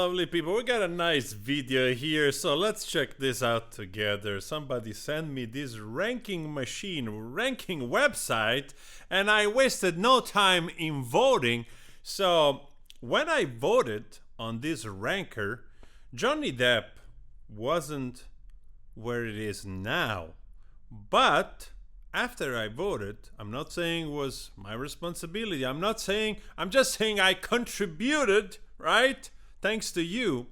Lovely people, we got a nice video here, so let's check this out together. Somebody sent me this ranking website, and I wasted no time in voting. So when I voted on this ranker, Johnny Depp wasn't where it is now. But after I voted, I'm not saying it was my responsibility. I'm just saying I contributed, right? Thanks to you,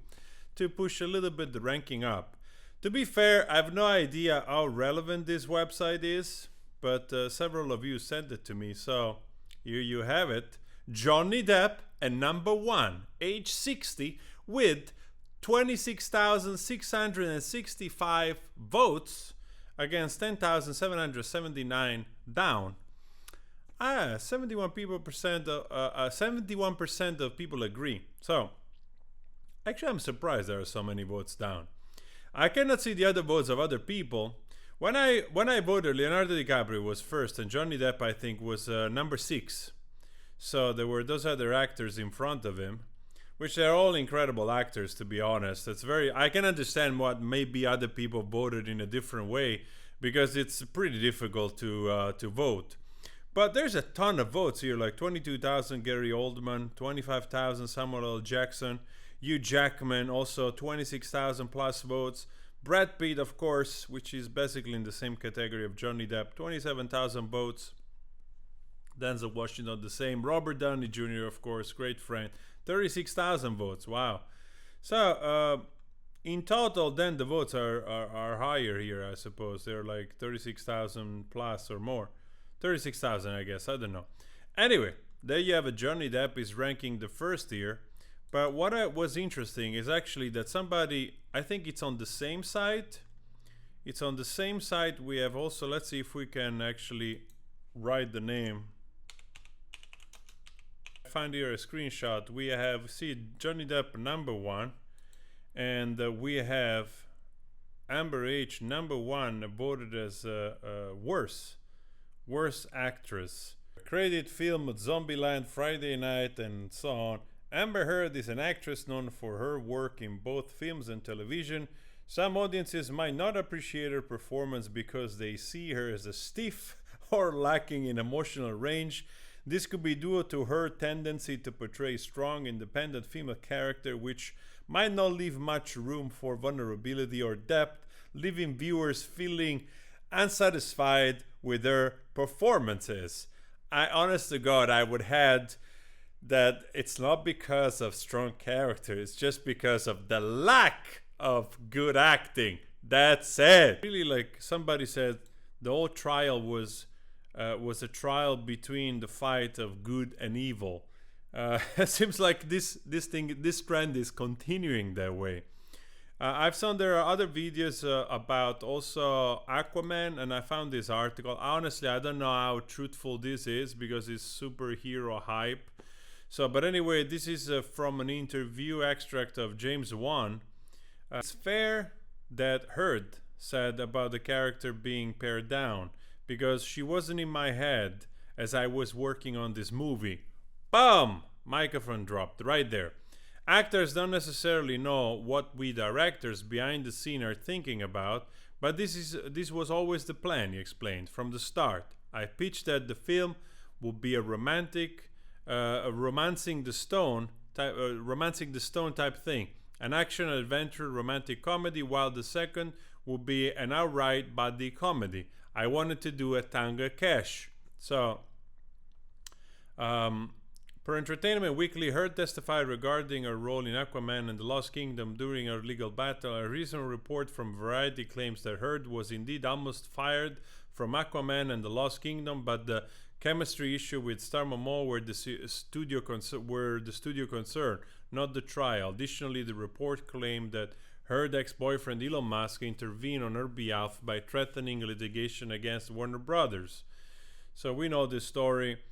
to push a little bit the ranking up. To be fair, I have no idea how relevant this website is, but several of you sent it to me, so here you have it. Johnny Depp at number 1, age 60, with 26,665 votes against 10,779 down. 71% of people agree. So actually, I'm surprised there are so many votes down. I cannot see the other votes of other people. When I voted, Leonardo DiCaprio was first, and Johnny Depp, I think, was number 6. So there were those other actors in front of him, which are all incredible actors, to be honest. I can understand what maybe other people voted in a different way, because it's pretty difficult to vote. But there's a ton of votes here, like 22,000 Gary Oldman, 25,000 Samuel L. Jackson, Hugh Jackman, also 26,000 plus votes. Brad Pitt, of course, which is basically in the same category of Johnny Depp, 27,000 votes. Denzel Washington, the same. Robert Downey Jr., of course, great friend, 36,000 votes. Wow. So in total, then the votes are higher here, I suppose. They're like 36,000 plus or more. 36,000, I guess. I don't know. Anyway, there you have it. Johnny Depp is ranking the first here. But what was interesting is actually that somebody, I think it's on the same site. It's on the same site. We have also, let's see if we can actually write the name. I find here a screenshot. We have, see, Johnny Depp number 1. And we have Amber H number 1 voted as worst actress. Credit film Zombieland, Friday Night, and so on. Amber Heard is an actress known for her work in both films and television. Some audiences might not appreciate her performance because they see her as a stiff or lacking in emotional range. This could be due to her tendency to portray strong, independent female character, which might not leave much room for vulnerability or depth, leaving viewers feeling unsatisfied with her performances. Honest to God, I would add that it's not because of strong character, it's just because of the lack of good acting. That's it. Really, like somebody said, the whole trial was a trial between the fight of good and evil. It seems like this trend is continuing that way. I've seen there are other videos about also Aquaman, and I found this article. Honestly, I don't know how truthful this is because it's superhero hype. So, but anyway, this is from an interview extract of James Wan. It's fair that Heard said about the character being pared down because she wasn't in my head as I was working on this movie. Boom! Microphone dropped right there. Actors don't necessarily know what we directors behind the scene are thinking about, but this was always the plan, he explained, from the start. I pitched that the film would be a romancing the stone type thing, an action adventure romantic comedy, while the second would be an outright buddy comedy. I wanted to do a Tango Cash. So per Entertainment Weekly, Heard testified regarding her role in Aquaman and the Lost Kingdom during her legal battle. A recent report from Variety claims that Heard was indeed almost fired from Aquaman and the Lost Kingdom, but the chemistry issue with Star Momoa were the studio concern, not the trial. Additionally, the report claimed that Heard ex-boyfriend Elon Musk intervened on her behalf by threatening litigation against Warner Brothers. So we know this story.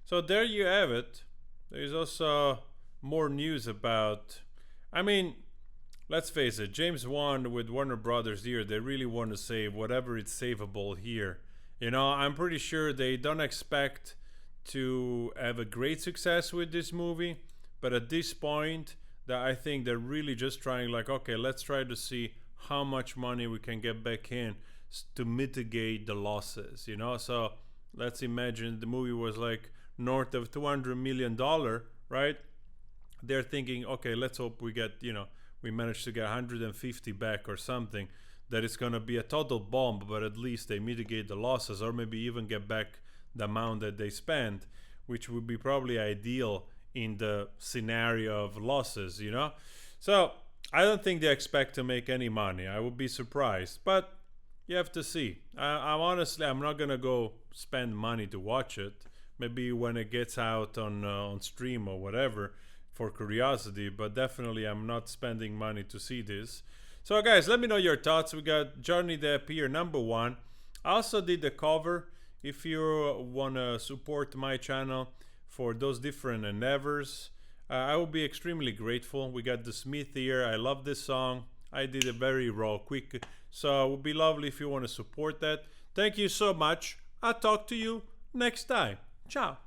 So there you have it. There's also more news about, I mean, let's face it, James Wan with Warner Brothers here, they really want to save whatever is savable here. You know, I'm pretty sure they don't expect to have a great success with this movie, but at this point, that I think they're really just trying, like, okay, let's try to see how much money we can get back in to mitigate the losses, you know. So let's imagine the movie was like north of $200 million, right? They're thinking, okay, let's hope we get, you know, we manage to get 150 back or something. That it's gonna be a total bomb, but at least they mitigate the losses, or maybe even get back the amount that they spent, which would be probably ideal in the scenario of losses, you know. So I don't think they expect to make any money. I would be surprised, but you have to see. I'm honestly, I'm not gonna go spend money to watch it. Maybe when it gets out on stream or whatever, for curiosity. But definitely, I'm not spending money to see this. So guys, let me know your thoughts. We got Johnny Depp here, number one. I also did the cover. If you wanna support my channel for those different endeavors, I will be extremely grateful. We got the Smith here. I love this song. I did it very raw, quick. So it would be lovely if you want to support that. Thank you so much. I'll talk to you next time. Ciao.